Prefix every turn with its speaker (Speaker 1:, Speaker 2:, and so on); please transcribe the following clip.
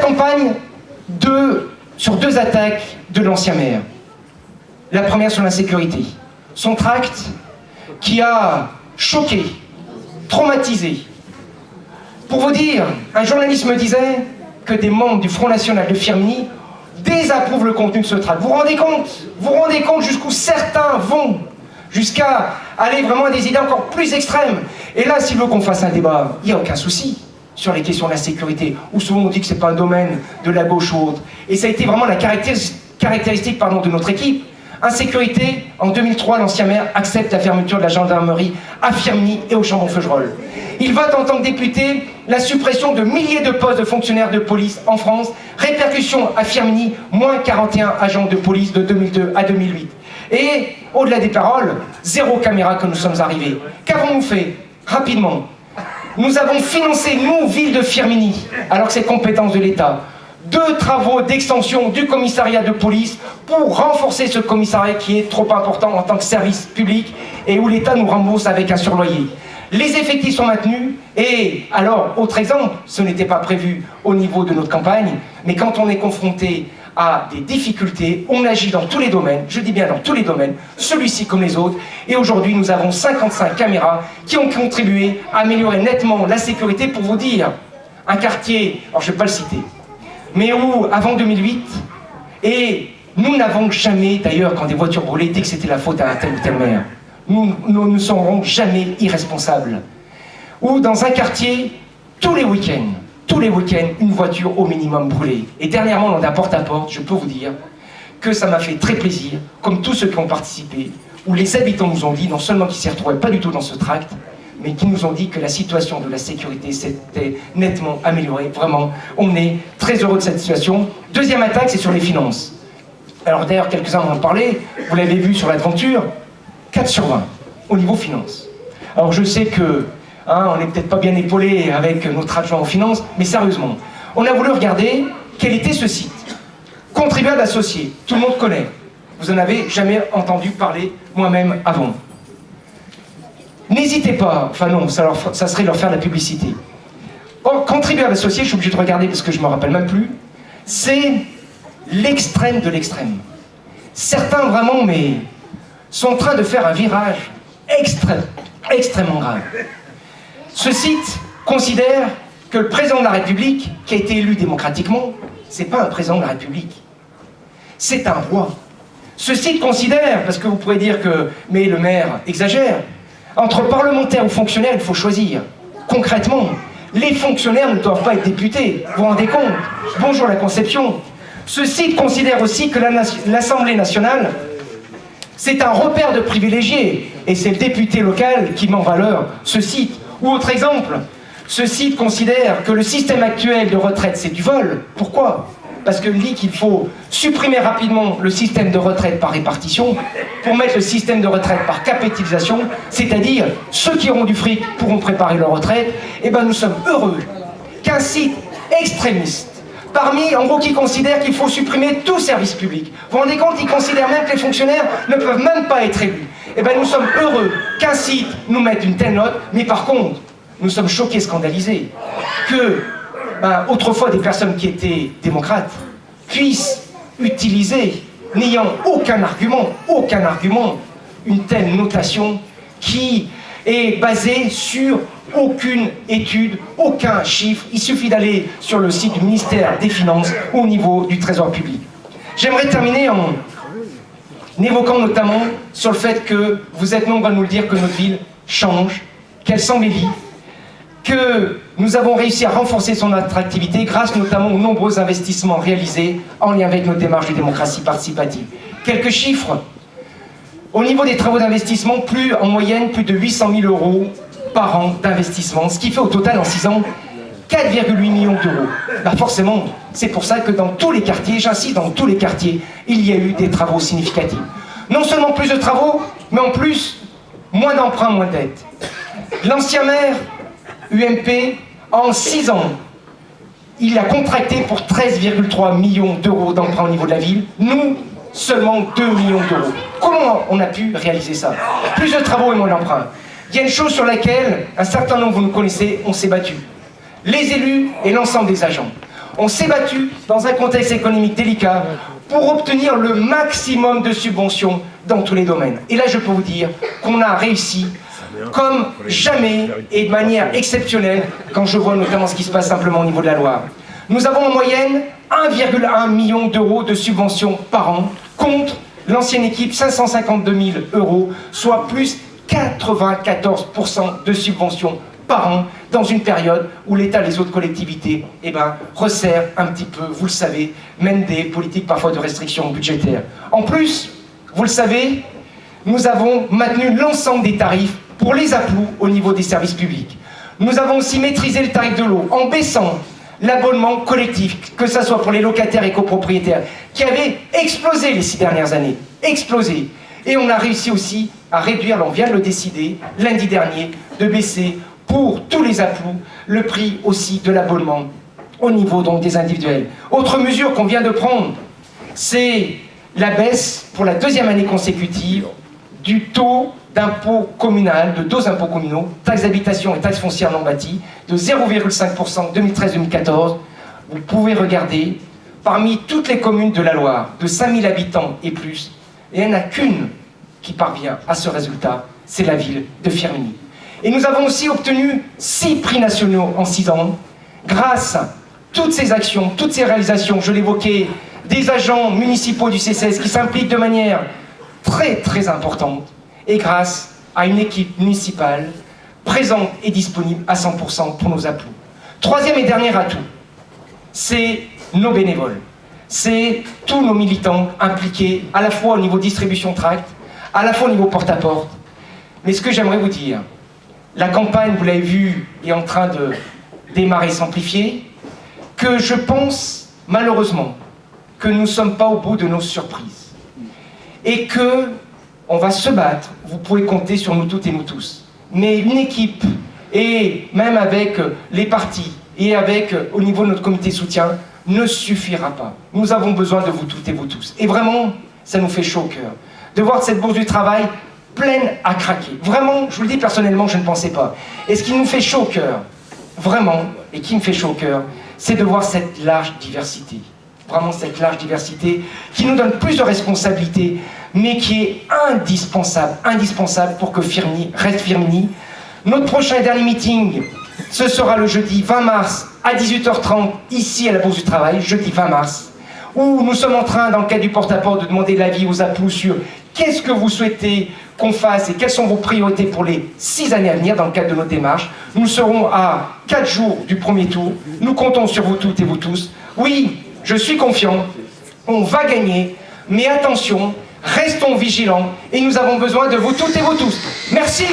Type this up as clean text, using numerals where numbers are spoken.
Speaker 1: campagne sur 2 attaques de l'ancien maire. La première sur l'insécurité. Son tract qui a choqué, traumatisé. Pour vous dire, un journaliste me disait que des membres du Front National de Firminy désapprouvent le contenu de ce tract. Vous vous rendez compte jusqu'où certains vont, jusqu'à aller vraiment à des idées encore plus extrêmes. Et là, s'il veut qu'on fasse un débat, il n'y a aucun souci sur les questions de la sécurité, où souvent on dit que ce n'est pas un domaine de la gauche ou autre. Et ça a été vraiment la caractéristique de notre équipe. Insécurité, en 2003, l'ancien maire accepte la fermeture de la gendarmerie à Firminy et au Chambon-Feugerolles. Il vote en tant que député la suppression de milliers de postes de fonctionnaires de police en France. Répercussion à Firminy, moins 41 agents de police de 2002 à 2008. Et, au-delà des paroles, 0 caméra quand nous sommes arrivés. Qu'avons-nous fait? Rapidement. Nous avons financé, nous, ville de Firminy, alors que c'est compétence de l'État, 2 travaux d'extension du commissariat de police pour renforcer ce commissariat qui est trop important en tant que service public et où l'État nous rembourse avec un surloyer. Les effectifs sont maintenus et, alors, autre exemple, ce n'était pas prévu au niveau de notre campagne, mais quand on est confronté à des difficultés, on agit dans tous les domaines, je dis bien dans tous les domaines, celui-ci comme les autres, et aujourd'hui nous avons 55 caméras qui ont contribué à améliorer nettement la sécurité. Pour vous dire, un quartier, alors je ne vais pas le citer, mais où, avant 2008, et nous n'avons jamais, d'ailleurs, quand des voitures brûlaient, dit que c'était la faute à un tel ou tel maire. Nous ne serons jamais irresponsables. Ou dans un quartier, tous les week-ends, une voiture au minimum brûlée. Et dernièrement, lors d'un porte-à-porte, je peux vous dire que ça m'a fait très plaisir, comme tous ceux qui ont participé, où les habitants nous ont dit, non seulement qu'ils ne s'y retrouvaient pas du tout dans ce tract, mais qui nous ont dit que la situation de la sécurité s'était nettement améliorée. Vraiment, on est très heureux de cette situation. Deuxième attaque, c'est sur les finances. Alors d'ailleurs, quelques-uns m'en ont parlé, vous l'avez vu sur l'aventure, 4 sur 20 au niveau finances. Alors je sais que on n'est peut-être pas bien épaulé avec notre adjoint aux finances, mais sérieusement, on a voulu regarder quel était ce site. Contribuable associé, tout le monde connaît. Vous n'en avez jamais entendu parler moi-même avant. N'hésitez pas, enfin non, ça serait leur faire de la publicité. Or, contribuable associé, je suis obligé de regarder parce que je ne me rappelle même plus, c'est l'extrême de l'extrême. Certains vraiment, mais sont en train de faire un virage extrêmement grave. Ce site considère que le président de la République, qui a été élu démocratiquement, c'est pas un président de la République, c'est un roi. Ce site considère, parce que vous pourrez dire que, mais le maire exagère, entre parlementaires ou fonctionnaires, il faut choisir. Concrètement, les fonctionnaires ne doivent pas être députés, vous vous rendez compte? Bonjour la conception. Ce site considère aussi que l'Assemblée nationale, c'est un repère de privilégiés, et c'est le député local qui met en valeur ce site. Ou autre exemple, ce site considère que le système actuel de retraite, c'est du vol. Pourquoi? Parce que dit qu'il faut supprimer rapidement le système de retraite par répartition pour mettre le système de retraite par capitalisation, c'est-à-dire ceux qui auront du fric pourront préparer leur retraite. Et bien nous sommes heureux qu'un site extrémiste, parmi, en gros, qui considère qu'il faut supprimer tout service public. Vous vous rendez compte, ils considèrent même que les fonctionnaires ne peuvent même pas être élus. Eh bien, nous sommes heureux qu'un site nous mette une telle note, mais par contre, nous sommes choqués, scandalisés, que, autrefois, des personnes qui étaient démocrates puissent utiliser, n'ayant aucun argument, une telle notation qui est basée sur aucune étude, aucun chiffre. Il suffit d'aller sur le site du ministère des Finances au niveau du Trésor public. J'aimerais terminer en évoquant notamment sur le fait que vous êtes nombreux à nous le dire que notre ville change, qu'elle s'embellit, que nous avons réussi à renforcer son attractivité grâce notamment aux nombreux investissements réalisés en lien avec nos démarches de démocratie participative. Quelques chiffres. Au niveau des travaux d'investissement, en moyenne, plus de 800 000 € par an d'investissement, ce qui fait au total en 6 ans 4,8 millions d'euros. Forcément, c'est pour ça que dans tous les quartiers, j'insiste, dans tous les quartiers, il y a eu des travaux significatifs. Non seulement plus de travaux, mais en plus, moins d'emprunts, moins de dettes. L'ancien maire, UMP, en 6 ans, il a contracté pour 13,3 millions d'euros d'emprunts au niveau de la ville. Nous, seulement 2 millions d'euros. Comment on a pu réaliser ça? Plus de travaux et moins d'emprunts. Il y a une chose sur laquelle un certain nombre, vous nous connaissez, on s'est battu. Les élus et l'ensemble des agents. On s'est battu dans un contexte économique délicat pour obtenir le maximum de subventions dans tous les domaines. Et là, je peux vous dire qu'on a réussi comme jamais et de manière exceptionnelle quand je vois notamment ce qui se passe simplement au niveau de la Loire. Nous avons en moyenne 1,1 million d'euros de subventions par an contre l'ancienne équipe 552 000 euros, soit plus 94% de subventions par an dans une période où l'État et les autres collectivités resserrent un petit peu, vous le savez, mènent des politiques parfois de restrictions budgétaires. En plus, vous le savez, nous avons maintenu l'ensemble des tarifs pour les APLOU au niveau des services publics. Nous avons aussi maîtrisé le tarif de l'eau en baissant l'abonnement collectif, que ce soit pour les locataires et copropriétaires, qui avait explosé les 6 dernières années. Explosé. Et on a réussi aussi à réduire, on vient de le décider, lundi dernier, de baisser pour tous les APLOU le prix aussi de l'abonnement au niveau donc des individuels. Autre mesure qu'on vient de prendre, c'est la baisse pour la 2e année consécutive du taux d'impôt communal, de 2 impôts communaux, taxes d'habitation et taxes foncières non bâties, de 0,5% 2013-2014. Vous pouvez regarder, parmi toutes les communes de la Loire, de 5000 habitants et plus, il n'y en a qu'une qui parvient à ce résultat, c'est la ville de Firminy. Et nous avons aussi obtenu 6 prix nationaux en 6 ans, grâce à toutes ces actions, toutes ces réalisations, je l'évoquais, des agents municipaux du CCS qui s'impliquent de manière très très importante, et grâce à une équipe municipale présente et disponible à 100% pour nos APLOU. 3e et dernier atout, c'est nos bénévoles. C'est tous nos militants impliqués, à la fois au niveau distribution tract, à la fois au niveau porte-à-porte. Mais ce que j'aimerais vous dire, la campagne, vous l'avez vu, est en train de démarrer, s'amplifier, que je pense, malheureusement, que nous ne sommes pas au bout de nos surprises. Et que on va se battre, vous pouvez compter sur nous toutes et nous tous. Mais une équipe, et même avec les partis, et avec, au niveau de notre comité de soutien, ne suffira pas. Nous avons besoin de vous toutes et vous tous. Et vraiment, ça nous fait chaud au cœur. De voir cette bourse du travail pleine à craquer. Vraiment, je vous le dis personnellement, je ne pensais pas. Et ce qui nous fait chaud au cœur, vraiment, et qui me fait chaud au cœur, c'est de voir cette large diversité. Vraiment cette large diversité qui nous donne plus de responsabilités, mais qui est indispensable pour que Firminy reste Firminy. Notre prochain et dernier meeting, ce sera le jeudi 20 mars à 18h30, ici à la Bourse du Travail, jeudi 20 mars, où nous sommes en train, dans le cadre du porte-à-porte, de demander l'avis aux APLOU sur qu'est-ce que vous souhaitez qu'on fasse et quelles sont vos priorités pour les 6 années à venir dans le cadre de notre démarche. Nous serons à 4 jours du premier tour. Nous comptons sur vous toutes et vous tous. Oui, je suis confiant, on va gagner, mais attention, restons vigilants et nous avons besoin de vous toutes et vous tous. Merci.